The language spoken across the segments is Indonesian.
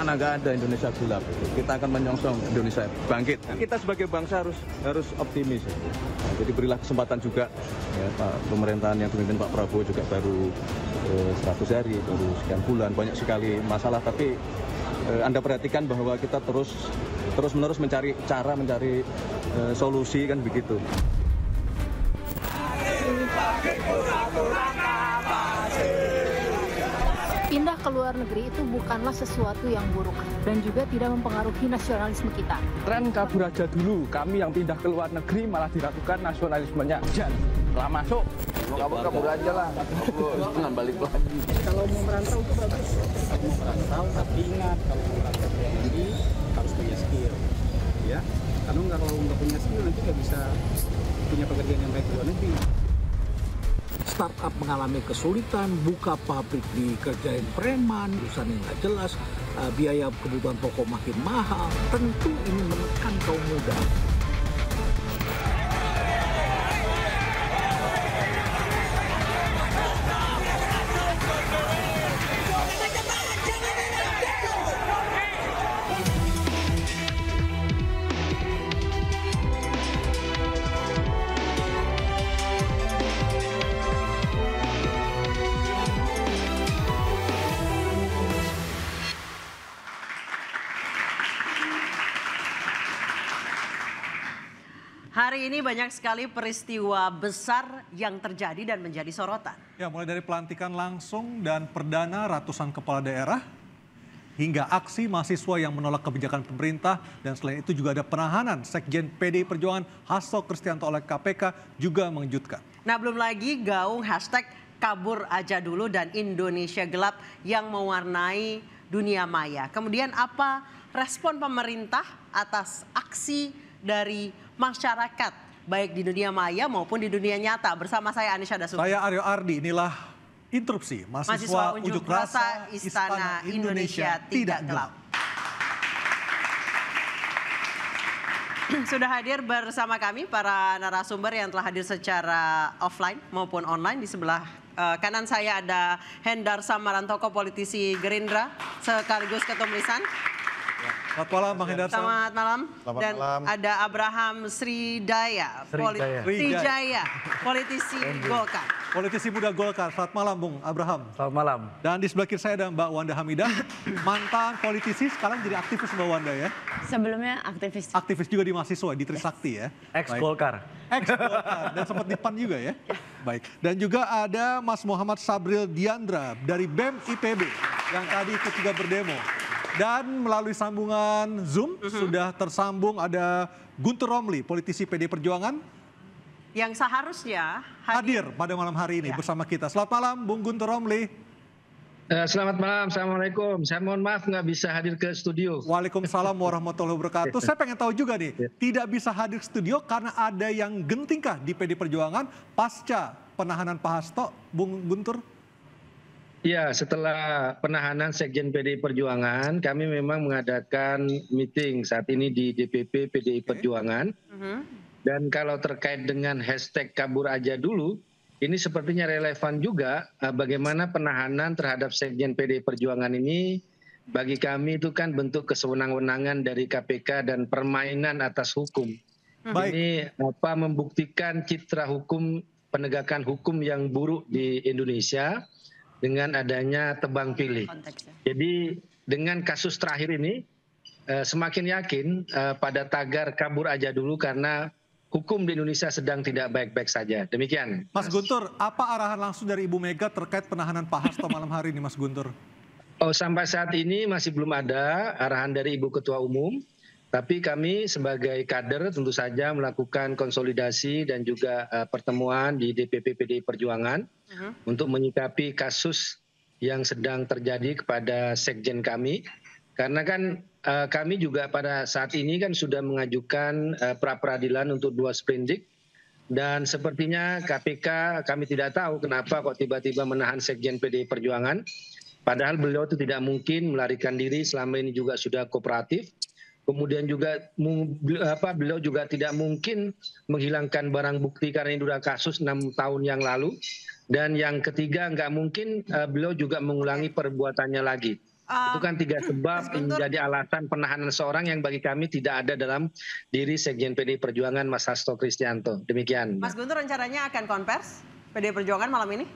mana nggak ada Indonesia gelap. Kita akan menyongsong Indonesia bangkit. Kita sebagai bangsa harus optimis. Nah, jadi berilah kesempatan juga ya, Pak, pemerintahan yang dipimpin Pak Prabowo juga baru 100 hari, baru sekian bulan, banyak sekali masalah. Tapi Anda perhatikan bahwa kita terus-menerus mencari cara, mencari solusi kan begitu. Pindah ke luar negeri itu bukanlah sesuatu yang buruk dan juga tidak mempengaruhi nasionalisme kita. Tren kabur aja dulu, kami yang pindah ke luar negeri malah diragukan nasionalismenya. Jangan, setelah masuk, kabur aja lah, jangan balik lagi. Kalau mau merantau itu bagus, mau merantau tapi ingat kalau mau merantau ke luar negeri harus punya skill, ya. Karena kalau nggak punya skill nanti nggak bisa punya pekerjaan yang baik di luar negeri. Startup mengalami kesulitan, buka pabrik dikerjain preman, urusan yang nggak jelas, biaya kebutuhan pokok makin mahal. Tentu ini menekan kaum muda. Hari ini banyak sekali peristiwa besar yang terjadi dan menjadi sorotan. Ya, mulai dari pelantikan langsung dan perdana ratusan kepala daerah, hingga aksi mahasiswa yang menolak kebijakan pemerintah, dan selain itu juga ada penahanan Sekjen PDI Perjuangan Hasto Kristianto oleh KPK juga mengejutkan. Nah, belum lagi gaung hashtag kabur aja dulu dan Indonesia gelap yang mewarnai dunia maya. Kemudian apa respon pemerintah atas aksi dari masyarakat baik di dunia maya maupun di dunia nyata? Bersama saya Anisha Dasuki. Saya Aryo Ardi, inilah interupsi mahasiswa unjuk rasa Istana Indonesia tidak gelap. Sudah hadir bersama kami para narasumber yang telah hadir secara offline maupun online. Di sebelah kanan saya ada Hendar Samarantoko, politisi Gerindra sekaligus Ketum Lisan. Selamat malam Bang Hendar. Selamat malam. Selamat malam. Ada Abraham Srijaya, politisi Golkar. Politisi muda Golkar. Selamat malam Bung Abraham. Selamat malam. Dan di sebelah kiri saya ada Mbak Wanda Hamidah, mantan politisi, sekarang jadi aktivis Mbak Wanda ya. Sebelumnya aktivis. Aktivis juga di mahasiswa, di Trisakti ya. Ex-Golkar. Ex-Golkar, dan sempat di PAN juga ya. Baik, dan juga ada Mas Muhammad Sabril Diandra dari BEM IPB yang tadi ikut juga berdemo. Dan melalui sambungan Zoom sudah tersambung ada Guntur Romli, politisi PD Perjuangan. Yang seharusnya hadir pada malam hari ini bersama kita. Selamat malam Bung Guntur Romli. Selamat malam, Assalamualaikum. Saya mohon maaf nggak bisa hadir ke studio. Waalaikumsalam warahmatullahi wabarakatuh. Saya pengen tahu juga nih, tidak bisa hadir ke studio karena ada yang gentingkah di PD Perjuangan pasca penahanan Pak Hasto, Bung Guntur? Ya, setelah penahanan Sekjen PDI Perjuangan, kami memang mengadakan meeting saat ini di DPP PDI Perjuangan. Dan kalau terkait dengan hashtag kabur aja dulu, ini sepertinya relevan juga bagaimana penahanan terhadap Sekjen PDI Perjuangan ini bagi kami itu kan bentuk kesewenang-wenangan dari KPK dan permainan atas hukum. Ini membuktikan citra hukum, penegakan hukum yang buruk di Indonesia dengan adanya tebang pilih. Jadi dengan kasus terakhir ini semakin yakin pada tagar kabur aja dulu karena hukum di Indonesia sedang tidak baik-baik saja. Demikian. Mas Guntur, apa arahan langsung dari Ibu Mega terkait penahanan Pak Hasto malam hari ini, Mas Guntur? Oh, sampai saat ini masih belum ada arahan dari Ibu Ketua Umum. Tapi kami sebagai kader tentu saja melakukan konsolidasi dan juga pertemuan di DPP PDI Perjuangan untuk menyikapi kasus yang sedang terjadi kepada sekjen kami. Karena kan kami juga pada saat ini kan sudah mengajukan pra-peradilan untuk 2 sprindik. Dan sepertinya KPK kami tidak tahu kenapa kok tiba-tiba menahan sekjen PDI Perjuangan. Padahal beliau itu tidak mungkin melarikan diri, selama ini juga sudah kooperatif. Kemudian juga beliau juga tidak mungkin menghilangkan barang bukti karena ini sudah kasus 6 tahun yang lalu. Dan yang ketiga nggak mungkin beliau juga mengulangi perbuatannya lagi. Itu kan 3 sebab yang menjadi alasan penahanan seorang yang bagi kami tidak ada dalam diri Sekjen PDI Perjuangan Mas Hasto Kristianto. Demikian. Mas Guntur rencananya akan konvers PDI Perjuangan malam ini?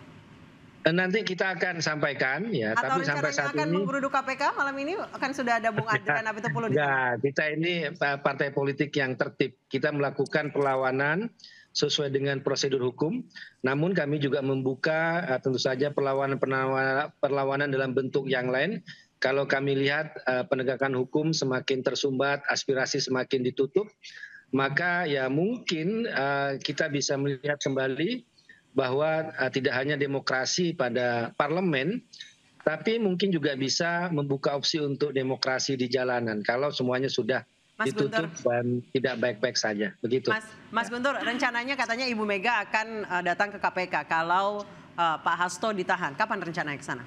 Nanti kita akan sampaikan ya, Atau tapi sampai saat akan ini menggeruduk KPK malam ini akan sudah ada Bung Adrian Apitupulu di sana? enggak, kita ini partai politik yang tertib. Kita melakukan perlawanan sesuai dengan prosedur hukum. Namun kami juga membuka tentu saja perlawanan dalam bentuk yang lain. Kalau kami lihat penegakan hukum semakin tersumbat, aspirasi semakin ditutup, maka ya mungkin kita bisa melihat kembali bahwa tidak hanya demokrasi pada parlemen, tapi mungkin juga bisa membuka opsi untuk demokrasi di jalanan kalau semuanya sudah ditutup dan tidak baik-baik saja. Begitu. Mas Guntur, rencananya katanya Ibu Mega akan datang ke KPK kalau Pak Hasto ditahan. Kapan rencananya ke sana?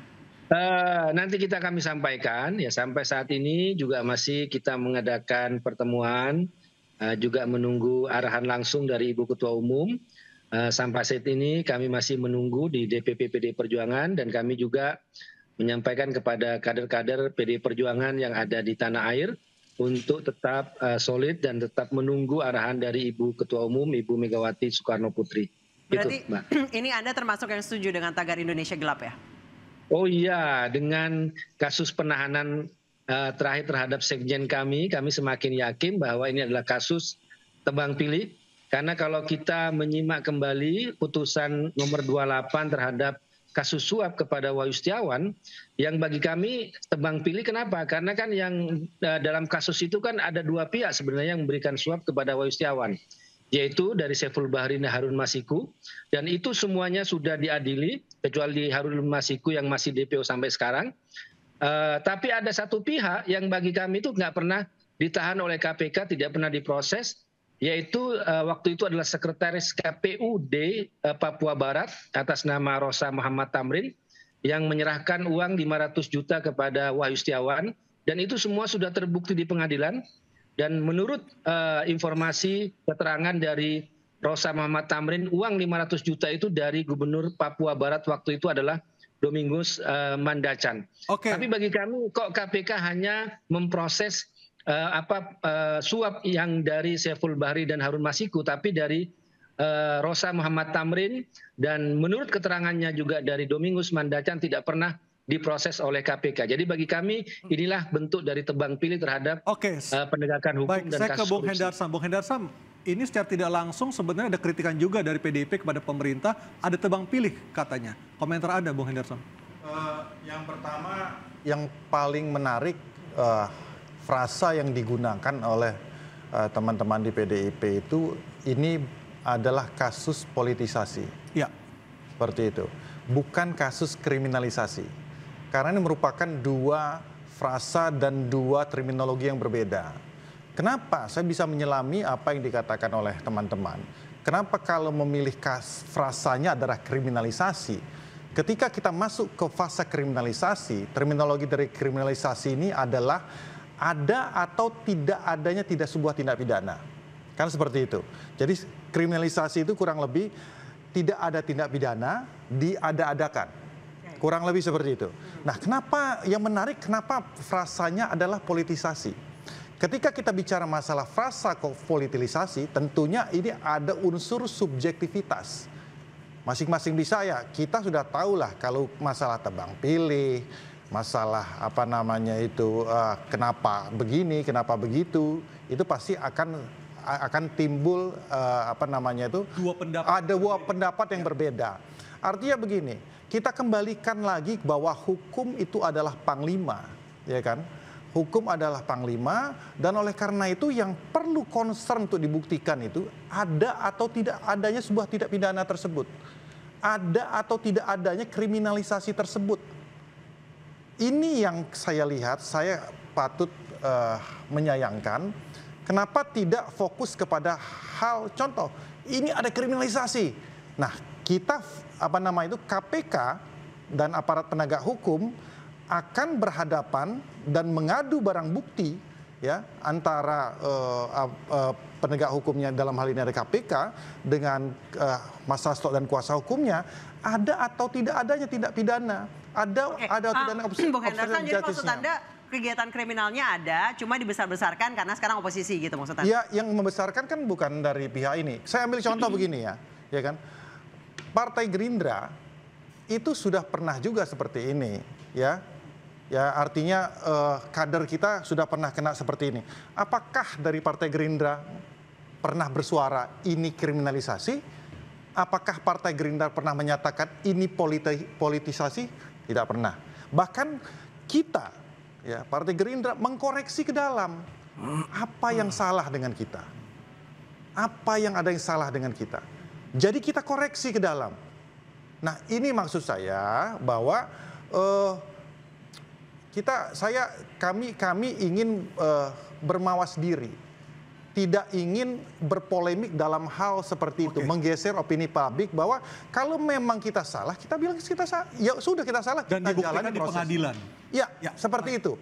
Nanti kami sampaikan ya, sampai saat ini juga masih kita mengadakan pertemuan, juga menunggu arahan langsung dari Ibu Ketua Umum. Sampai saat ini kami masih menunggu di DPP PDI Perjuangan dan kami juga menyampaikan kepada kader-kader PDI Perjuangan yang ada di tanah air untuk tetap solid dan tetap menunggu arahan dari Ibu Ketua Umum, Ibu Megawati Soekarno Putri. Berarti gitu, Mbak. Ini Anda termasuk yang setuju dengan tagar Indonesia Gelap ya? Oh iya, dengan kasus penahanan terakhir terhadap sekjen kami semakin yakin bahwa ini adalah kasus tebang pilih. Karena kalau kita menyimak kembali putusan nomor 28 terhadap kasus suap kepada Wahyu Setiawan, yang bagi kami tebang pilih kenapa? Karena kan yang dalam kasus itu kan ada 2 pihak sebenarnya yang memberikan suap kepada Wahyu Setiawan, yaitu dari Saiful Bahri dan Harun Masiku, dan itu semuanya sudah diadili, kecuali Harun Masiku yang masih DPO sampai sekarang. Tapi ada satu pihak yang bagi kami itu nggak pernah ditahan oleh KPK, tidak pernah diproses, yaitu waktu itu adalah Sekretaris KPUD Papua Barat atas nama Rosa Muhammad Tamrin yang menyerahkan uang 500 juta kepada Wahyu Setiawan, dan itu semua sudah terbukti di pengadilan. Dan menurut informasi keterangan dari Rosa Muhammad Tamrin, uang 500 juta itu dari Gubernur Papua Barat waktu itu adalah Domingus Mandacan. Tapi bagi kami kok KPK hanya memproses suap yang dari Saiful Bahri dan Harun Masiku, tapi dari Rosa Muhammad Tamrin dan menurut keterangannya juga dari Domingus Mandacan tidak pernah diproses oleh KPK. Jadi bagi kami inilah bentuk dari tebang pilih terhadap penegakan hukum. Baik, dan saya kasus ke Bung korupsi. Hendarsam. Bung Hendarsam, ini secara tidak langsung sebenarnya ada kritikan juga dari PDIP kepada pemerintah, ada tebang pilih katanya. Komentar Anda, Bung Hendarsam? Yang pertama, yang paling menarik frasa yang digunakan oleh teman-teman di PDIP itu ini adalah kasus politisasi. Ya. Seperti itu. Bukan kasus kriminalisasi. Karena ini merupakan 2 frasa dan 2 terminologi yang berbeda. Kenapa saya bisa menyelami apa yang dikatakan oleh teman-teman? Kenapa kalau memilih frasanya adalah kriminalisasi? Ketika kita masuk ke fase kriminalisasi, terminologi dari kriminalisasi ini adalah ada atau tidak adanya sebuah tindak pidana. Kan seperti itu. Jadi kriminalisasi itu kurang lebih tidak ada tindak pidana, diada-adakan. Kurang lebih seperti itu. Nah, kenapa yang menarik, kenapa frasanya adalah politisasi? Ketika kita bicara masalah frasa politisasi, tentunya ini ada unsur subjektivitas. Masing-masing di saya, kita sudah tahulah kalau masalah tebang pilih, masalah kenapa begini, kenapa begitu, itu pasti akan timbul ada 2 pendapat yang berbeda. Artinya begini, kita kembalikan lagi bahwa hukum itu adalah panglima, ya kan? Hukum adalah panglima, dan oleh karena itu yang perlu concern untuk dibuktikan itu ada atau tidak adanya sebuah tindak pidana tersebut. Ada atau tidak adanya kriminalisasi tersebut. Ini yang saya lihat, saya patut menyayangkan. Kenapa tidak fokus kepada hal contoh, ini ada kriminalisasi. Nah, kita KPK dan aparat penegak hukum akan berhadapan dan mengadu barang bukti ya antara penegak hukumnya dalam hal ini ada KPK dengan Mas Hasto dan kuasa hukumnya, ada atau tidak adanya tindak pidana, ada atau tidak Bung Hendarson, jadi maksud Anda kegiatan kriminalnya ada, cuma dibesar-besarkan karena sekarang oposisi gitu maksudnya? Ya, yang membesarkan kan bukan dari pihak ini. Saya ambil contoh begini ya kan? Partai Gerindra itu sudah pernah juga seperti ini, ya. Ya, artinya kader kita sudah pernah kena seperti ini. Apakah dari Partai Gerindra pernah bersuara ini kriminalisasi? Apakah Partai Gerindra pernah menyatakan ini politisasi? Tidak pernah. Bahkan kita, ya, Partai Gerindra mengkoreksi ke dalam apa yang salah dengan kita, apa yang ada yang salah dengan kita. Jadi kita koreksi ke dalam. Nah, ini maksud saya bahwa kami ingin bermawas diri, tidak ingin berpolemik dalam hal seperti itu, menggeser opini publik bahwa kalau memang kita salah, kita bilang kita salah, ya sudah kita salah, dan kita dibuktikan di pengadilan. Ya, seperti itu.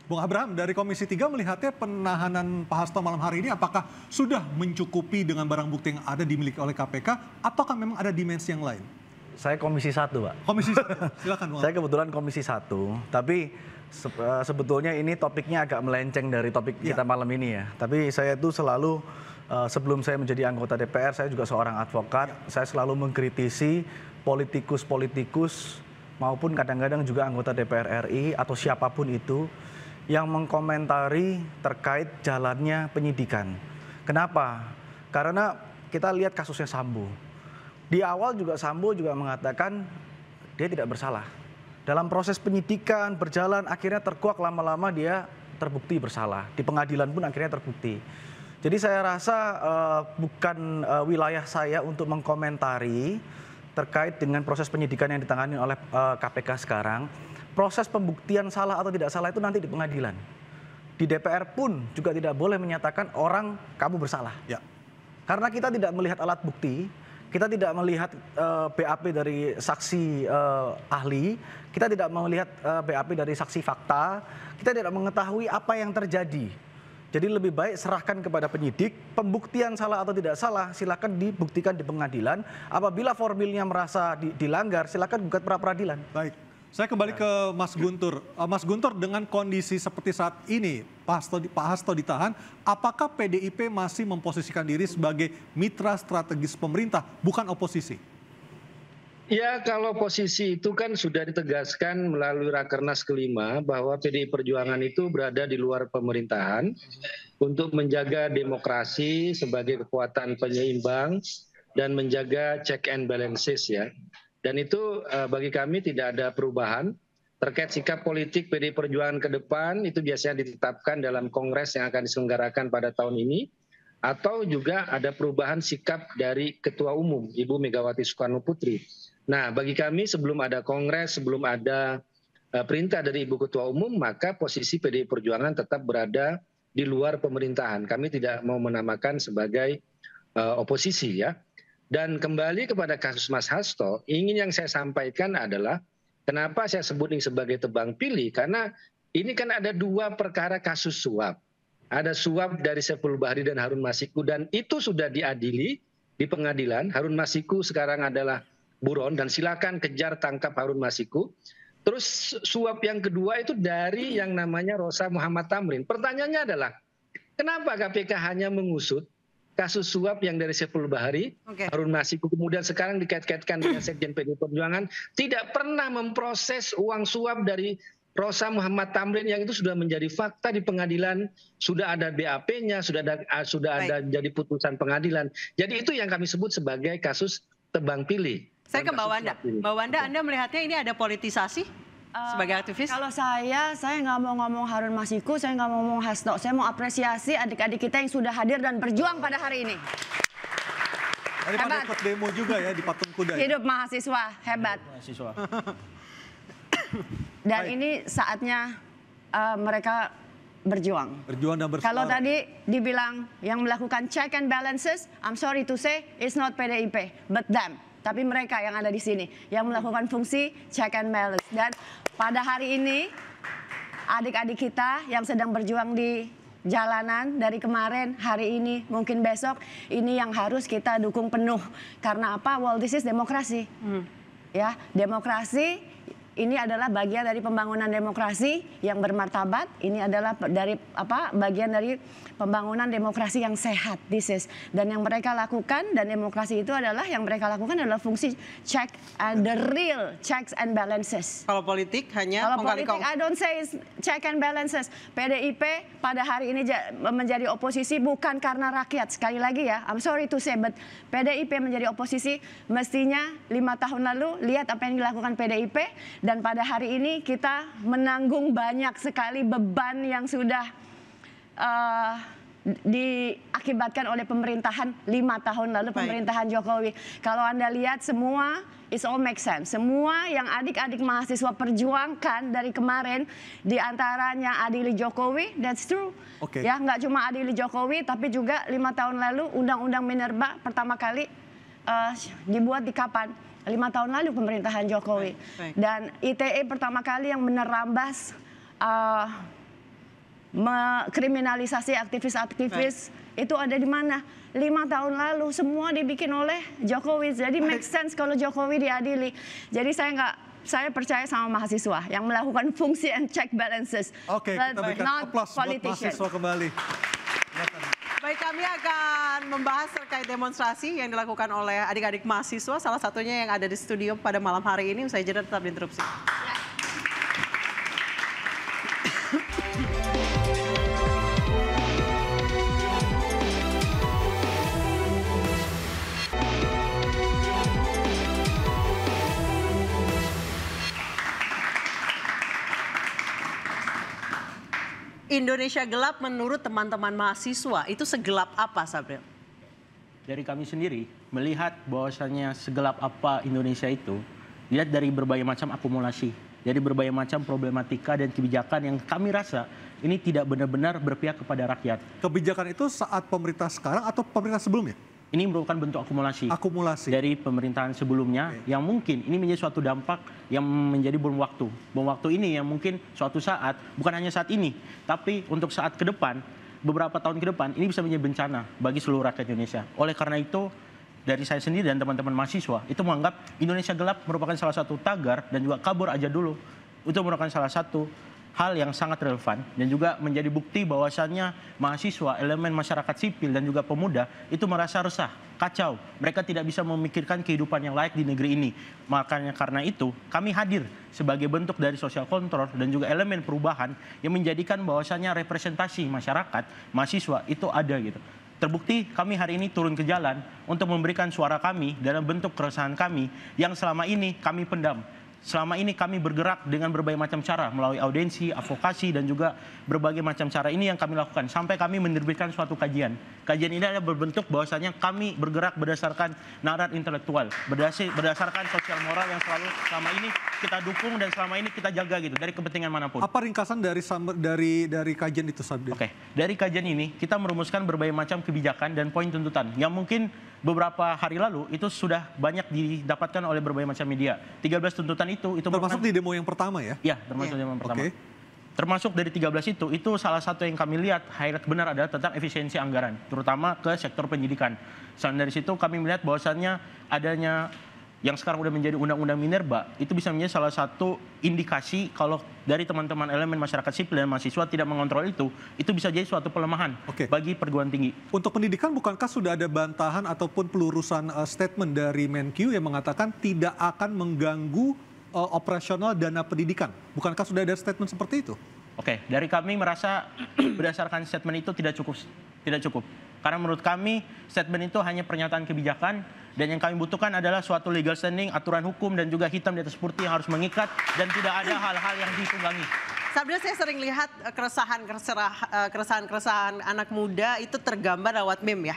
Bung Abraham, dari Komisi 3 melihatnya penahanan Pak Hasto malam hari ini apakah sudah mencukupi dengan barang bukti yang ada dimiliki oleh KPK, ataukah memang ada dimensi yang lain? Saya Komisi 1, Pak. Komisi 1, silakan Bung. Saya kebetulan Komisi 1, tapi sebetulnya ini topiknya agak melenceng dari topik kita malam ini ya. Tapi saya itu selalu, sebelum saya menjadi anggota DPR, saya juga seorang advokat. Saya selalu mengkritisi politikus-politikus maupun kadang-kadang juga anggota DPR RI atau siapapun itu yang mengkomentari terkait jalannya penyidikan. Kenapa? Karena kita lihat kasusnya Sambo. Di awal juga Sambo juga mengatakan dia tidak bersalah. Dalam proses penyidikan berjalan, akhirnya terkuak, lama-lama dia terbukti bersalah. Di pengadilan pun akhirnya terbukti. Jadi saya rasa bukan wilayah saya untuk mengkomentari terkait dengan proses penyidikan yang ditangani oleh KPK sekarang. Proses pembuktian salah atau tidak salah itu nanti di pengadilan. Di DPR pun juga tidak boleh menyatakan orang kamu bersalah. Ya. Karena kita tidak melihat alat bukti, kita tidak melihat BAP dari saksi ahli, kita tidak melihat BAP dari saksi fakta, kita tidak mengetahui apa yang terjadi. Jadi lebih baik serahkan kepada penyidik, pembuktian salah atau tidak salah silakan dibuktikan di pengadilan. Apabila formilnya merasa dilanggar, silakan gugat pra peradilan. Baik. Saya kembali ke Mas Guntur. Mas Guntur, dengan kondisi seperti saat ini, Pak Hasto ditahan, apakah PDIP masih memposisikan diri sebagai mitra strategis pemerintah, bukan oposisi? Ya, kalau posisi itu kan sudah ditegaskan melalui Rakernas ke-5 bahwa PDI Perjuangan itu berada di luar pemerintahan untuk menjaga demokrasi sebagai kekuatan penyeimbang dan menjaga check and balances ya. Dan itu bagi kami tidak ada perubahan terkait sikap politik PDI Perjuangan ke depan, itu biasanya ditetapkan dalam kongres yang akan diselenggarakan pada tahun ini, atau juga ada perubahan sikap dari Ketua Umum Ibu Megawati Soekarno Putri. Nah, bagi kami sebelum ada kongres, sebelum ada perintah dari Ibu Ketua Umum, maka posisi PDI Perjuangan tetap berada di luar pemerintahan. Kami tidak mau menamakan sebagai oposisi ya. Dan kembali kepada kasus Mas Hasto, yang saya sampaikan adalah kenapa saya sebut ini sebagai tebang pilih, karena ini kan ada dua perkara kasus suap. Ada suap dari Saiful Bahri dan Harun Masiku, dan itu sudah diadili di pengadilan. Harun Masiku sekarang adalah buron, dan silakan kejar tangkap Harun Masiku. Terus suap yang kedua itu dari yang namanya Rosa Muhammad Tamrin. Pertanyaannya adalah, kenapa KPK hanya mengusut kasus suap yang dari Saiful Bahri, Harun Masiku, kemudian sekarang dikait-kaitkan dengan Sekjen PDI Perjuangan, tidak pernah memproses uang suap dari Rosa Muhammad Tamrin yang itu sudah menjadi fakta di pengadilan, sudah ada BAP-nya, sudah ada jadi putusan pengadilan. Jadi itu yang kami sebut sebagai kasus tebang pilih. Saya ke Mbak Wanda. Mbak Wanda, Anda melihatnya ini ada politisasi sebagai aktivis? Kalau saya nggak mau ngomong Harun Masiku, saya nggak mau ngomong Hasto. Saya mau apresiasi adik-adik kita yang sudah hadir dan berjuang pada hari ini. Daripada ikut demo juga ya di Patung Kuda. Hidup mahasiswa, hebat. Mahasiswa. Dan ini saatnya mereka berjuang. Berjuang dan bersuara. Kalau tadi dibilang yang melakukan check and balances, I'm sorry to say, it's not PDIP, but them. Tapi mereka yang ada di sini, yang melakukan fungsi check and balance. Dan pada hari ini, adik-adik kita yang sedang berjuang di jalanan dari kemarin, hari ini, mungkin besok, ini yang harus kita dukung penuh. Karena apa? Well, this is demokrasi. Ya, demokrasi ini adalah bagian dari pembangunan demokrasi yang bermartabat. Ini adalah dari bagian dari pembangunan demokrasi yang sehat. Dan yang mereka lakukan, dan demokrasi itu adalah yang mereka lakukan adalah fungsi check and the real checks and balances. Kalau politik hanya Kalau politik, I don't say check and balances. PDIP pada hari ini menjadi oposisi bukan karena rakyat. Sekali lagi ya, I'm sorry to say, but PDIP menjadi oposisi mestinya 5 tahun lalu lihat apa yang dilakukan PDIP. Dan pada hari ini kita menanggung banyak sekali beban yang sudah diakibatkan oleh pemerintahan 5 tahun lalu, pemerintahan Jokowi. Kalau Anda lihat semua, it all make sense. Semua yang adik-adik mahasiswa perjuangkan dari kemarin, diantaranya adili Jokowi, that's true. Ya, nggak cuma adili Jokowi, tapi juga 5 tahun lalu Undang-Undang Minerba pertama kali dibuat di kapan? 5 tahun lalu pemerintahan Jokowi. Dan ITE pertama kali yang menerambas kriminalisasi aktivis-aktivis itu ada di mana? 5 tahun lalu semua dibikin oleh Jokowi. Jadi make sense kalau Jokowi diadili. Jadi saya percaya sama mahasiswa yang melakukan fungsi and check balances. Oke, kita berikan aplaus buat mahasiswa kembali. Baik, kami akan membahas terkait demonstrasi yang dilakukan oleh adik-adik mahasiswa, salah satunya yang ada di studio pada malam hari ini. Usai jeda tetap diinterupsi. Indonesia gelap menurut teman-teman mahasiswa, itu segelap apa, Sabril? Dari kami sendiri melihat bahwasannya segelap apa Indonesia itu, lihat dari berbagai macam akumulasi, dari berbagai macam problematika dan kebijakan yang kami rasa ini tidak benar-benar berpihak kepada rakyat. Kebijakan itu saat pemerintah sekarang atau pemerintah sebelumnya? Ini merupakan bentuk akumulasi dari pemerintahan sebelumnya yang mungkin ini menjadi suatu dampak yang menjadi bom waktu. Bom waktu ini yang mungkin suatu saat, bukan hanya saat ini, tapi untuk saat ke depan, beberapa tahun ke depan, ini bisa menjadi bencana bagi seluruh rakyat Indonesia. Oleh karena itu, dari saya sendiri dan teman-teman mahasiswa, itu menganggap Indonesia gelap merupakan salah satu tagar dan juga kabur aja dulu. Itu merupakan salah satu hal yang sangat relevan dan juga menjadi bukti bahwasannya mahasiswa, elemen masyarakat sipil dan juga pemuda itu merasa resah, kacau. Mereka tidak bisa memikirkan kehidupan yang layak di negeri ini. Makanya karena itu kami hadir sebagai bentuk dari social control dan juga elemen perubahan yang menjadikan bahwasannya representasi masyarakat, mahasiswa itu ada gitu. Terbukti kami hari ini turun ke jalan untuk memberikan suara kami dalam bentuk keresahan kami yang selama ini kami pendam. Selama ini kami bergerak dengan berbagai macam cara melalui audiensi, advokasi dan juga berbagai macam cara ini yang kami lakukan sampai kami menerbitkan suatu kajian. Kajian ini adalah berbentuk bahwasanya kami bergerak berdasarkan nalar intelektual, berdasarkan sosial moral yang selalu selama ini kita dukung dan selama ini kita jaga gitu dari kepentingan manapun. Apa ringkasan dari kajian itu, Sabril? Oke, dari kajian ini kita merumuskan berbagai macam kebijakan dan poin tuntutan yang mungkin beberapa hari lalu itu sudah banyak didapatkan oleh berbagai macam media. 13 tuntutan itu termasuk di demo yang pertama ya? Ya, termasuk demo yang pertama. Termasuk dari 13 itu salah satu yang kami lihat highlight benar adalah tentang efisiensi anggaran, terutama ke sektor pendidikan. Selain dari situ kami melihat bahwasannya adanya yang sekarang udah menjadi Undang-Undang Minerba, itu bisa menjadi salah satu indikasi kalau dari teman-teman elemen masyarakat sipil dan mahasiswa tidak mengontrol itu bisa jadi suatu pelemahan bagi perguruan tinggi. Untuk pendidikan, bukankah sudah ada bantahan ataupun pelurusan statement dari Menkyu yang mengatakan tidak akan mengganggu operasional dana pendidikan? Bukankah sudah ada statement seperti itu? Oke, dari kami merasa berdasarkan statement itu tidak cukup. Karena menurut kami statement itu hanya pernyataan kebijakan dan yang kami butuhkan adalah suatu legal standing, aturan hukum dan juga hitam di atas putih yang harus mengikat dan tidak ada hal-hal yang ditunggangi. Sabril, saya sering lihat keresahan anak muda itu tergambar lewat meme ya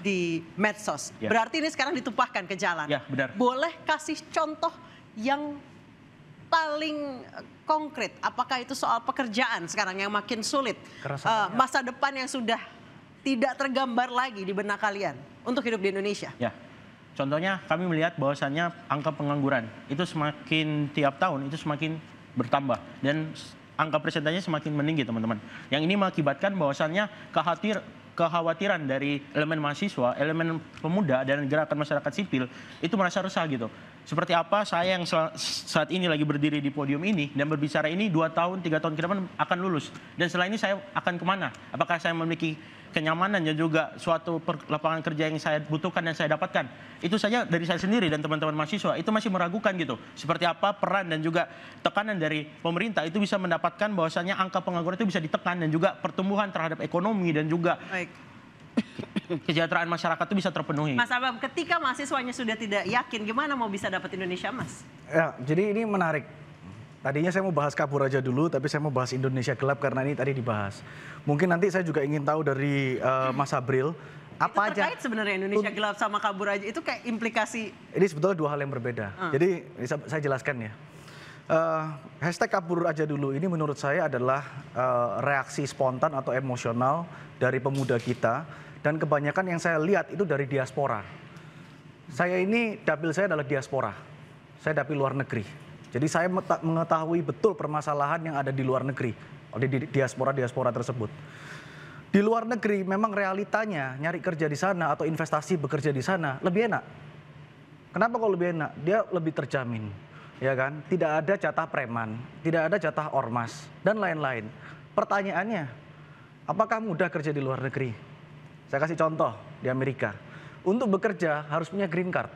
di medsos. Berarti ini sekarang ditumpahkan ke jalan. Ya, benar. Boleh kasih contoh yang paling konkret? Apakah itu soal pekerjaan sekarang yang makin sulit? Masa depan yang sudah tidak tergambar lagi di benak kalian untuk hidup di Indonesia? Ya, contohnya kami melihat bahwasannya angka pengangguran itu semakin tiap tahun itu semakin bertambah dan angka persentasenya semakin meninggi teman-teman. Yang ini mengakibatkan bahwasannya kekhawatiran dari elemen mahasiswa, elemen pemuda, dan gerakan masyarakat sipil itu merasa resah gitu. Seperti apa saya yang saat ini lagi berdiri di podium ini dan berbicara ini 2 tahun, 3 tahun ke depan akan lulus. Dan setelah ini saya akan kemana? Apakah saya memiliki kenyamanan dan juga suatu lapangan kerja yang saya butuhkan dan saya dapatkan? Itu saja dari saya sendiri dan teman-teman mahasiswa itu masih meragukan gitu. Seperti apa peran dan juga tekanan dari pemerintah itu bisa mendapatkan bahwasannya angka pengangguran itu bisa ditekan dan juga pertumbuhan terhadap ekonomi dan juga kesejahteraan masyarakat itu bisa terpenuhi. Mas Abam, ketika mahasiswanya sudah tidak yakin, gimana mau bisa dapat Indonesia Emas? Ya, jadi ini menarik. Tadinya saya mau bahas kabur aja dulu, tapi saya mau bahas Indonesia gelap karena ini tadi dibahas. Mungkin nanti saya juga ingin tahu dari Mas Sabril, apa itu terkait aja sebenarnya Indonesia gelap sama kabur aja, itu kayak implikasi. Ini sebetulnya 2 hal yang berbeda. Jadi saya jelaskan ya. Hashtag kabur aja dulu ini menurut saya adalah reaksi spontan atau emosional dari pemuda kita. Dan kebanyakan yang saya lihat itu dari diaspora. Saya ini, dapil saya adalah diaspora. Saya dapil luar negeri. Jadi saya mengetahui betul permasalahan yang ada di luar negeri. Di diaspora tersebut. Di luar negeri memang realitanya nyari kerja di sana atau investasi bekerja di sana lebih enak. Kenapa kok lebih enak? Dia lebih terjamin. Ya kan? Tidak ada jatah preman, tidak ada jatah ormas, dan lain-lain. Pertanyaannya, apakah mudah kerja di luar negeri? Saya kasih contoh di Amerika. Untuk bekerja harus punya green card.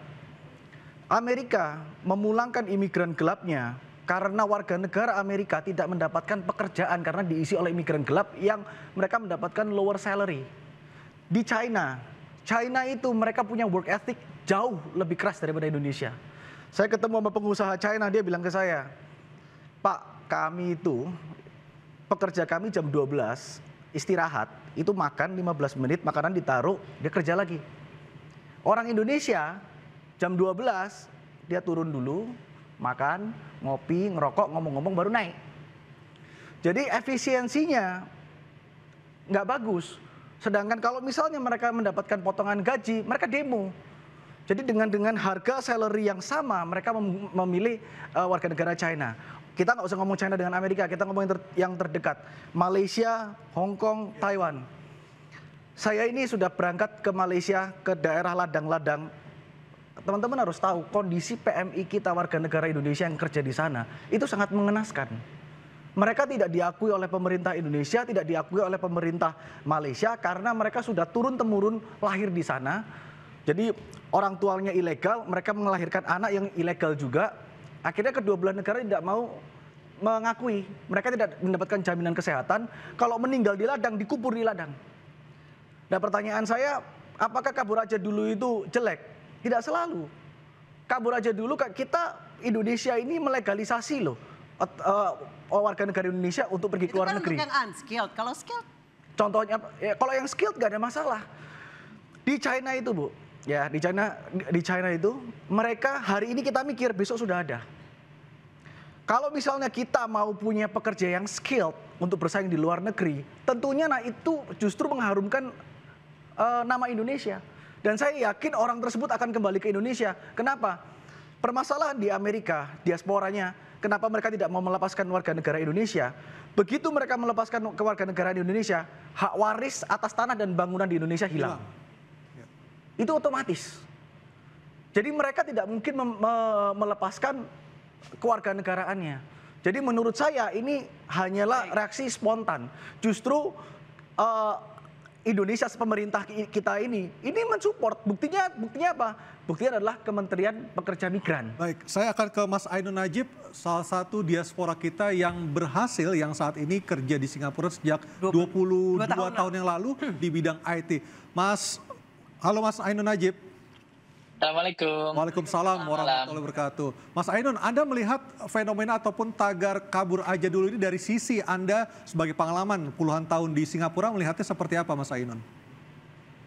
Amerika memulangkan imigran gelapnya karena warga negara Amerika tidak mendapatkan pekerjaan karena diisi oleh imigran gelap yang mereka mendapatkan lower salary. Di China itu mereka punya work ethic jauh lebih keras daripada Indonesia. Saya ketemu sama pengusaha China, dia bilang ke saya, "Pak, kami itu pekerja kami jam 12 istirahat, itu makan 15 menit, makanan ditaruh, dia kerja lagi. Orang Indonesia jam 12 dia turun dulu, makan, ngopi, ngerokok, ngomong-ngomong baru naik. Jadi efisiensinya nggak bagus. Sedangkan kalau misalnya mereka mendapatkan potongan gaji, mereka demo. Jadi dengan harga salary yang sama, mereka memilih warga negara China. Kita nggak usah ngomong China dengan Amerika, kita ngomong yang terdekat. Malaysia, Hong Kong, Taiwan. Saya ini sudah berangkat ke Malaysia, ke daerah ladang-ladang. Teman-teman harus tahu, kondisi PMI kita warga negara Indonesia yang kerja di sana, itu sangat mengenaskan. Mereka tidak diakui oleh pemerintah Indonesia, tidak diakui oleh pemerintah Malaysia, karena mereka sudah turun-temurun lahir di sana. Jadi orang tuanya ilegal, mereka melahirkan anak yang ilegal juga. Akhirnya kedua belah negara tidak mau mengakui. Mereka tidak mendapatkan jaminan kesehatan. Kalau meninggal di ladang, dikubur di ladang. Nah pertanyaan saya, apakah kabur aja dulu itu jelek? Tidak selalu. Kabur aja dulu, kita Indonesia ini melegalisasi loh. Warga negara Indonesia untuk pergi ke luar negeri. Itu kan untuk yang unskilled. Kalau skilled? Contohnya, ya, kalau yang skilled gak ada masalah. Di China itu Bu, ya di China itu mereka hari ini kita mikir besok sudah ada. Kalau misalnya kita mau punya pekerja yang skilled untuk bersaing di luar negeri, tentunya itu justru mengharumkan nama Indonesia. Dan saya yakin orang tersebut akan kembali ke Indonesia. Kenapa? Permasalahan di Amerika, diasporanya, kenapa mereka tidak mau melepaskan warga negara Indonesia? Begitu mereka melepaskan warga negara di Indonesia, hak waris atas tanah dan bangunan di Indonesia hilang. Itu otomatis. Jadi mereka tidak mungkin melepaskan kewarganegaraannya. Jadi menurut saya ini hanyalah reaksi spontan. Justru Indonesia pemerintah kita ini mensupport. Buktinya apa? Buktinya adalah Kementerian Pekerja Migran. Baik, saya akan ke Mas Ainun Najib, salah satu diaspora kita yang berhasil yang saat ini kerja di Singapura sejak 22 tahun yang lalu di bidang IT. Halo Mas Ainun Najib. Assalamualaikum. Waalaikumsalam warahmatullahi wabarakatuh. Mas Ainun, Anda melihat fenomena ataupun tagar kabur aja dulu ini dari sisi Anda sebagai pengalaman puluhan tahun di Singapura, melihatnya seperti apa Mas Ainun?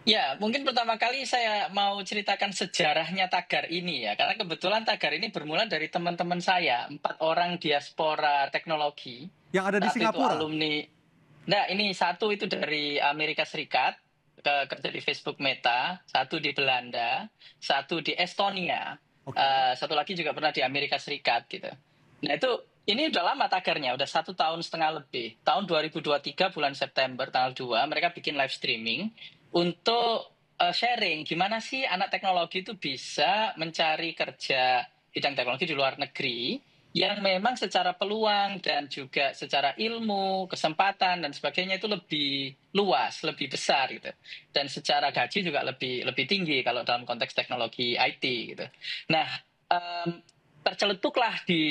Ya, mungkin pertama kali saya mau ceritakan sejarahnya tagar ini ya. Karena kebetulan tagar ini bermula dari teman-teman saya, 4 orang diaspora teknologi. Yang ada di Singapura? Itu alumni. Nah, ini satu itu dari Amerika Serikat, kerja di Facebook Meta, satu di Belanda, satu di Estonia, satu lagi juga pernah di Amerika Serikat gitu. Nah itu Ini udah lama tagarnya, udah 1,5 tahun lebih. Tahun 2023 bulan September tanggal 2 mereka bikin live streaming untuk sharing gimana sih anak teknologi itu bisa mencari kerja bidang teknologi di luar negeri yang memang secara peluang dan juga secara ilmu, kesempatan dan sebagainya itu lebih luas, lebih besar gitu. Dan secara gaji juga lebih tinggi kalau dalam konteks teknologi IT gitu. Nah, terceletuklah di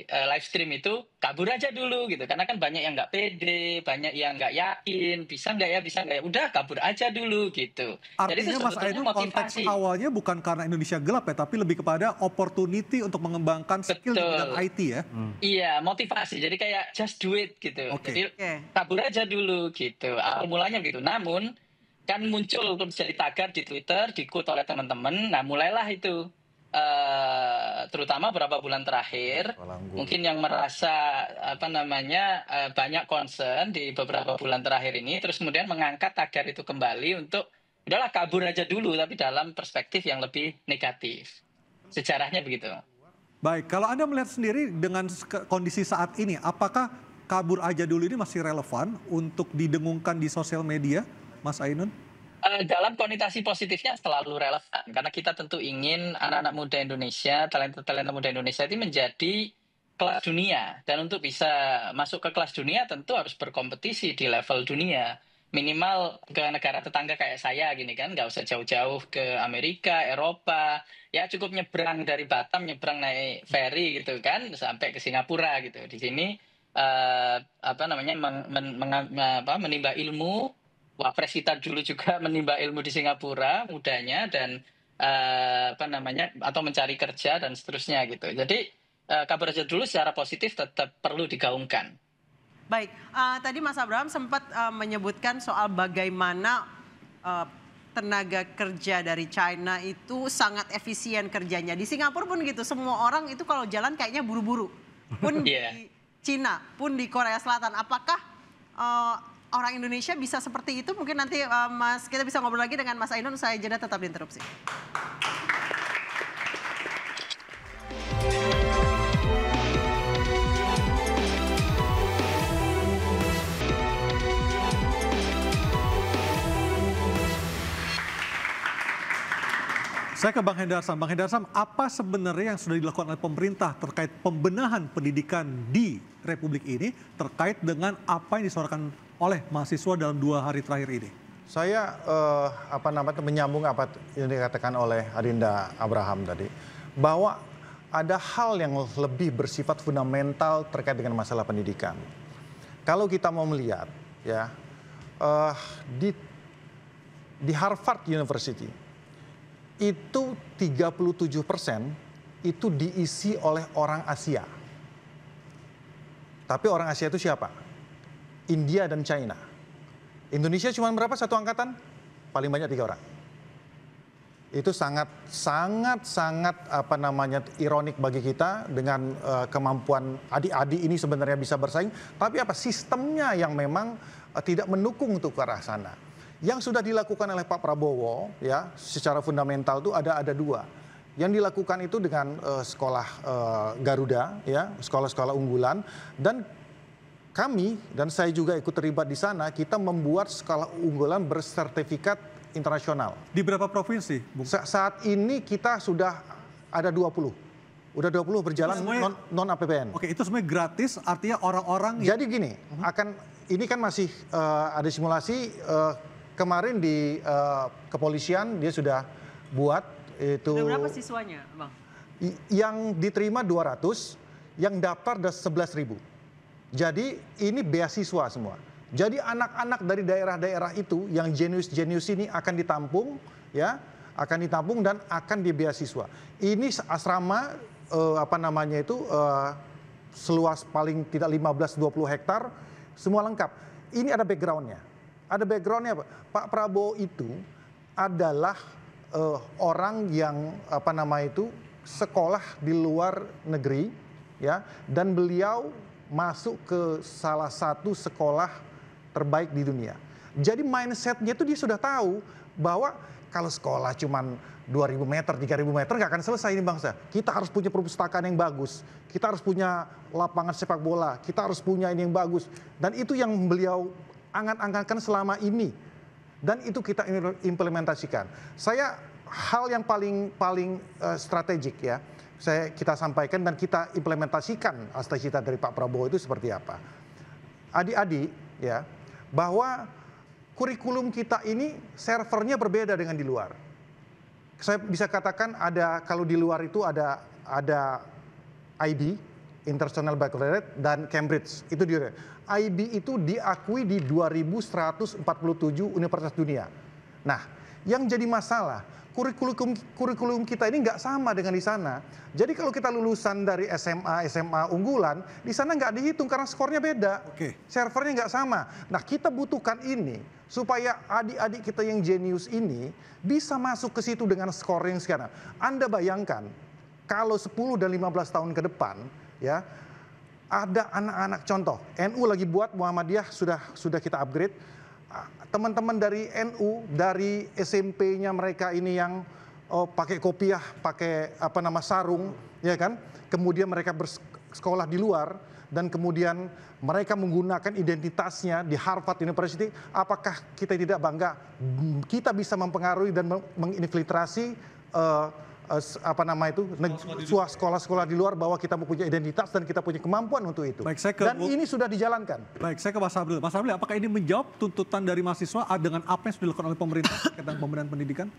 live stream itu kabur aja dulu gitu, karena kan banyak yang nggak pede, banyak yang nggak yakin bisa nggak ya, udah kabur aja dulu gitu. Jadi itu Artinya Mas sebetulnya Ainun konteks motivasi. awalnya bukan karena Indonesia gelap ya, tapi lebih kepada opportunity untuk mengembangkan skill di bidang IT ya. Iya, motivasi. Jadi kayak just do it gitu. Jadi kabur aja dulu gitu. Awal mulanya gitu. Namun kan muncul jadi tagar di Twitter, di-quote oleh teman-teman. Nah, mulailah itu. Terutama beberapa bulan terakhir, mungkin yang merasa banyak concern di beberapa bulan terakhir ini, terus kemudian mengangkat tagar itu kembali untuk udahlah kabur aja dulu, tapi dalam perspektif yang lebih negatif. Sejarahnya begitu. Baik, kalau Anda melihat sendiri dengan kondisi saat ini, apakah kabur aja dulu ini masih relevan untuk didengungkan di sosial media, Mas Ainun? Dalam konotasi positifnya selalu relevan, karena kita tentu ingin anak-anak muda Indonesia, talenta muda Indonesia itu menjadi kelas dunia. Dan untuk bisa masuk ke kelas dunia tentu harus berkompetisi di level dunia. Minimal ke negara tetangga kayak saya gini kan, nggak usah jauh-jauh ke Amerika, Eropa. Ya cukup nyebrang dari Batam, nyebrang naik ferry gitu kan, sampai ke Singapura gitu. Di sini menimba ilmu. Wapres kita dulu juga menimba ilmu di Singapura mudanya dan atau mencari kerja dan seterusnya gitu. Jadi kabur aja dulu secara positif tetap perlu digaungkan. Baik, tadi Mas Abraham sempat menyebutkan soal bagaimana tenaga kerja dari China itu sangat efisien kerjanya. Di Singapura pun gitu, semua orang itu kalau jalan kayaknya buru-buru. Pun di Cina, pun di Korea Selatan. Apakah orang Indonesia bisa seperti itu? Mungkin nanti kita bisa ngobrol lagi dengan Mas Ainun, saya jeda tetap diinterupsi. Saya ke Bang Hendarsam. Bang Hendarsam, apa sebenarnya yang sudah dilakukan oleh pemerintah terkait pembenahan pendidikan di Republik ini terkait dengan apa yang disuarakan oleh mahasiswa dalam 2 hari terakhir ini? Saya menyambung apa yang dikatakan oleh Adinda Abraham tadi, bahwa ada hal yang lebih bersifat fundamental terkait dengan masalah pendidikan. Kalau kita mau melihat, ya, di Harvard University itu 37% itu diisi oleh orang Asia. Tapi orang Asia itu siapa? India dan China. Indonesia cuma berapa satu angkatan? Paling banyak 3 orang. Itu sangat ironik bagi kita dengan kemampuan adik-adik ini sebenarnya bisa bersaing, tapi sistemnya yang memang tidak mendukung untuk ke arah sana. Yang sudah dilakukan oleh Pak Prabowo ya secara fundamental itu ada 2. Yang dilakukan itu dengan sekolah Garuda ya, sekolah-sekolah unggulan, dan kami dan saya juga ikut terlibat di sana, kita membuat sekolah unggulan bersertifikat internasional. Di berapa provinsi, Bung? Saat ini kita sudah ada 20. Udah 20 berjalan non APBN. Oke, itu semuanya gratis, artinya orang-orang Jadi gini, ini kan masih ada simulasi kemarin di kepolisian dia sudah buat itu. Berapa siswanya, Bang? Yang diterima 200, yang daftar ada 11.000. Jadi ini beasiswa semua. Jadi anak-anak dari daerah-daerah itu yang jenius-jenius ini akan ditampung, ya, akan ditampung dan akan dibeasiswa. Ini asrama seluas paling tidak 15-20 hektar, semua lengkap. Ini ada backgroundnya. Ada backgroundnya, Pak Prabowo itu adalah orang yang sekolah di luar negeri, ya, dan beliau masuk ke salah satu sekolah terbaik di dunia. Jadi mindsetnya itu dia sudah tahu bahwa Kalau sekolah cuman 2.000 meter, 3.000 meter nggak akan selesai ini bangsa. Kita harus punya perpustakaan yang bagus. Kita harus punya lapangan sepak bola. Kita harus punya ini yang bagus. Dan itu yang beliau angan-angankan selama ini. Dan itu kita implementasikan. Hal yang paling strategik ya, kita sampaikan dan kita implementasikan cita-cita dari Pak Prabowo itu seperti apa. Adik-adik ya, bahwa kurikulum kita ini servernya berbeda dengan di luar. Saya bisa katakan kalau di luar itu ada IB, International Baccalaureate, dan Cambridge. Itu dia. IB itu diakui di 2147 universitas dunia. Nah, yang jadi masalah, kurikulum kita ini nggak sama dengan di sana. Jadi kalau kita lulusan dari SMA unggulan, di sana nggak dihitung karena skornya beda. Servernya nggak sama. Nah, kita butuhkan ini supaya adik-adik kita yang jenius ini bisa masuk ke situ dengan skor yang sekarang. Anda bayangkan kalau 10 dan 15 tahun ke depan ya, ada anak-anak contoh NU lagi buat, Muhammadiyah sudah kita upgrade. Teman-teman dari NU, dari SMP-nya mereka ini yang pakai kopiah, pakai sarung, ya kan? Kemudian mereka bersekolah di luar dan kemudian mereka menggunakan identitasnya di Harvard University. Apakah kita tidak bangga? Kita bisa mempengaruhi dan menginfiltrasi sekolah-sekolah di luar bahwa kita mempunyai identitas dan kita punya kemampuan untuk itu. Dan ini sudah dijalankan. Baik, saya ke Mas Sabril. Mas Sabril, apakah ini menjawab tuntutan dari mahasiswa dengan apa yang sudah dilakukan oleh pemerintah tentang pemberian pendidikan?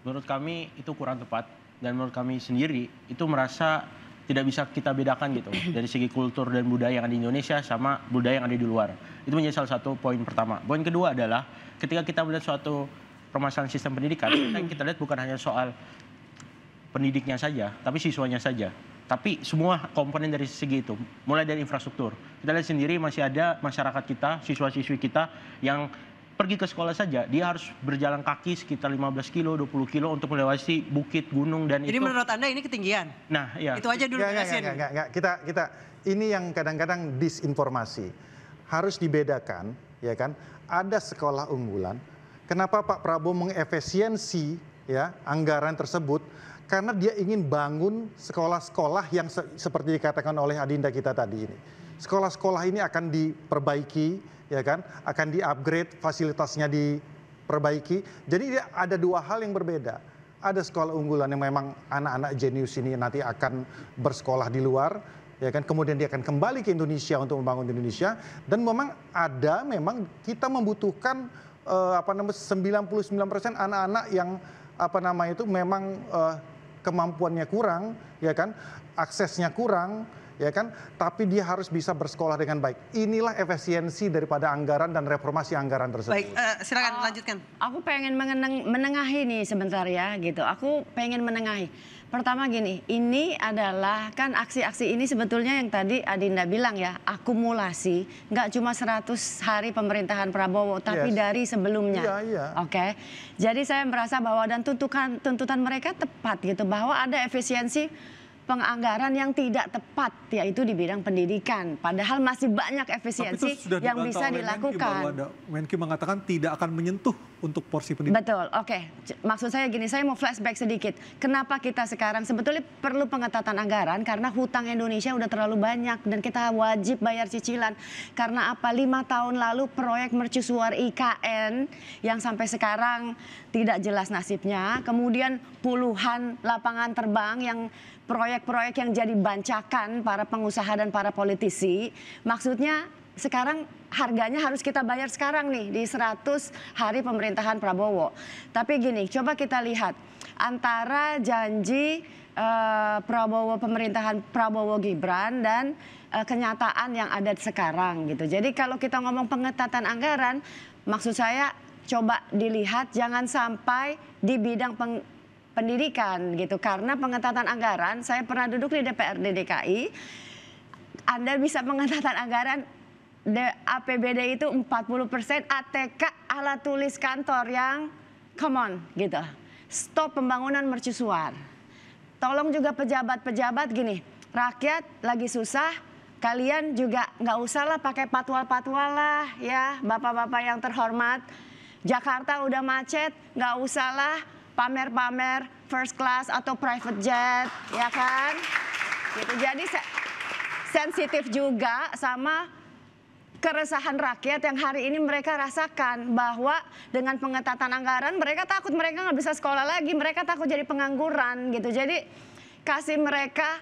Menurut kami itu kurang tepat, dan menurut kami sendiri itu merasa tidak bisa kita bedakan gitu dari segi kultur dan budaya yang ada di Indonesia sama budaya yang ada di luar. Itu menjadi salah satu poin pertama. Poin kedua adalah ketika kita melihat suatu permasalahan sistem pendidikan, yang kita lihat bukan hanya soal pendidiknya saja, tapi siswanya saja. Tapi semua komponen dari segi itu, mulai dari infrastruktur. Kita lihat sendiri masih ada masyarakat kita, siswa-siswi kita yang pergi ke sekolah saja, dia harus berjalan kaki sekitar 15 kilo, 20 kilo untuk melewati bukit, gunung, dan Jadi menurut Anda ini ketinggian? Nah, iya. Itu aja dulu. Enggak. Kita ini yang kadang-kadang disinformasi. Harus dibedakan, ya kan? Ada sekolah unggulan. Kenapa Pak Prabowo mengefisiensi ya anggaran tersebut? Karena dia ingin bangun sekolah-sekolah yang seperti dikatakan oleh Adinda kita tadi ini. Sekolah-sekolah ini akan diperbaiki, ya kan? Akan di-upgrade, fasilitasnya diperbaiki. Jadi ada dua hal yang berbeda. Ada sekolah unggulan yang memang anak-anak jenius ini nanti akan bersekolah di luar, ya kan? Kemudian dia akan kembali ke Indonesia untuk membangun Indonesia. Dan memang kita membutuhkan 99% anak-anak yang memang kemampuannya kurang, ya kan, aksesnya kurang, ya kan, tapi dia harus bisa bersekolah dengan baik. Inilah efisiensi daripada anggaran dan reformasi anggaran tersebut. Baik, silakan lanjutkan. Aku pengen menengahi nih sebentar ya, gitu. Aku pengen menengahi. Pertama gini, ini adalah kan aksi-aksi ini sebetulnya yang tadi Adinda bilang ya, akumulasi, nggak cuma 100 hari pemerintahan Prabowo, tapi dari sebelumnya. Iya. Oke. Jadi saya merasa bahwa dan tuntutan mereka tepat gitu, bahwa ada efisiensi penganggaran yang tidak tepat, yaitu di bidang pendidikan. Padahal masih banyak efisiensi yang bisa dilakukan. Menkyu mengatakan tidak akan menyentuh untuk porsi pendidikan. Betul, oke. Maksud saya gini, saya mau flashback sedikit. Kenapa kita sekarang sebetulnya perlu pengetatan anggaran? Karena hutang Indonesia udah terlalu banyak dan kita wajib bayar cicilan. Karena apa? 5 tahun lalu proyek mercusuar IKN yang sampai sekarang tidak jelas nasibnya. Kemudian puluhan lapangan terbang yang proyek-proyek yang jadi bancakan para pengusaha dan para politisi. Maksudnya sekarang harganya harus kita bayar sekarang nih di 100 hari pemerintahan Prabowo. Tapi gini, coba kita lihat antara janji Prabowo, pemerintahan Prabowo Gibran dan kenyataan yang ada sekarang gitu. Jadi kalau kita ngomong pengetatan anggaran, maksud saya coba dilihat jangan sampai di bidang pendidikan gitu, karena pengetatan anggaran, saya pernah duduk di DPRD DKI, Anda bisa pengetatan anggaran APBD itu 40%, ATK alat tulis kantor yang come on gitu, stop pembangunan mercusuar. Tolong juga pejabat-pejabat gini, rakyat lagi susah, kalian juga nggak usah lah pakai patwal-patwal lah ya, bapak-bapak yang terhormat. Jakarta udah macet, nggak usah lah pamer-pamer first class atau private jet, ya kan? Gitu. Jadi sensitif juga sama keresahan rakyat yang hari ini mereka rasakan bahwa dengan pengetatan anggaran mereka takut mereka nggak bisa sekolah lagi, mereka takut jadi pengangguran gitu. Jadi kasih mereka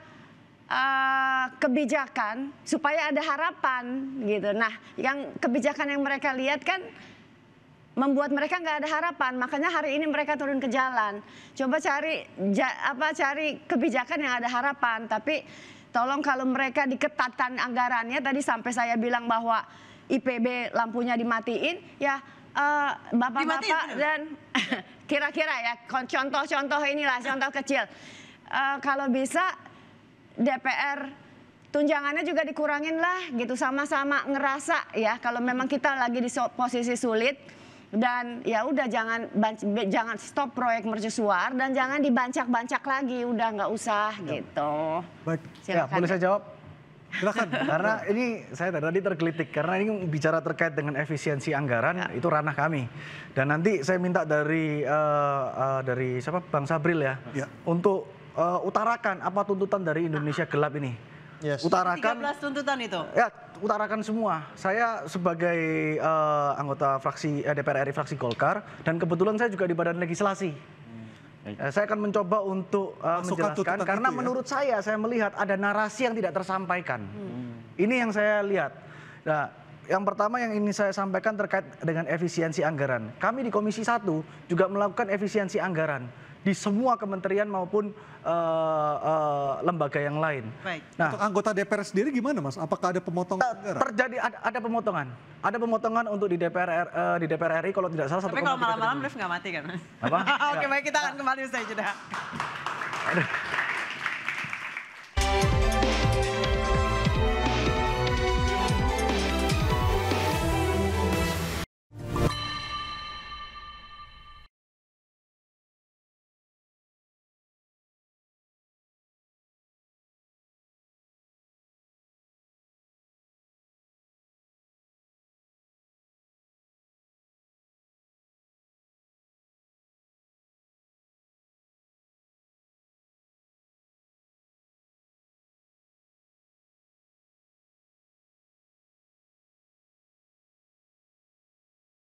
kebijakan supaya ada harapan gitu. Nah, yang kebijakan yang mereka lihat kan membuat mereka nggak ada harapan, makanya hari ini mereka turun ke jalan. Coba cari kebijakan yang ada harapan, tapi tolong kalau mereka diketatkan anggarannya, tadi sampai saya bilang bahwa IPB lampunya dimatiin, ya bapak-bapak dan kira-kira ya contoh-contoh inilah, contoh kecil. Kalau bisa DPR tunjangannya juga dikurangin lah gitu, sama-sama ngerasa ya kalau memang kita lagi di posisi sulit. Dan ya udah jangan stop proyek mercusuar dan jangan dibancak-bancak lagi, udah nggak usah gitu. Baik. Ya, boleh saya jawab? Silakan. Karena ini saya tadi tergelitik karena ini bicara terkait dengan efisiensi anggaran, itu ranah kami. Dan nanti saya minta dari siapa, Bang Sabril ya. Untuk utarakan apa tuntutan dari Indonesia Gelap ini. Utarakan 13 tuntutan itu. Ya, utarakan semua. Saya sebagai anggota fraksi DPR RI fraksi Golkar dan kebetulan saya juga di Badan Legislasi. Saya akan mencoba untuk menjelaskan karena menurut saya melihat ada narasi yang tidak tersampaikan. Ini yang saya lihat. Nah, yang pertama yang ingin saya sampaikan terkait dengan efisiensi anggaran. Kami di Komisi 1 juga melakukan efisiensi anggaran di semua kementerian maupun lembaga yang lain. Baik. Nah, untuk anggota DPR sendiri gimana, Mas? Apakah ada pemotongan anggaran? Terjadi ada pemotongan. Ada pemotongan untuk di DPR RI kalau tidak salah 1,3 triliun. Tapi kalau malam-malam lift nggak mati kan? Apa? Oke, baik, kita akan kembali usai jeda.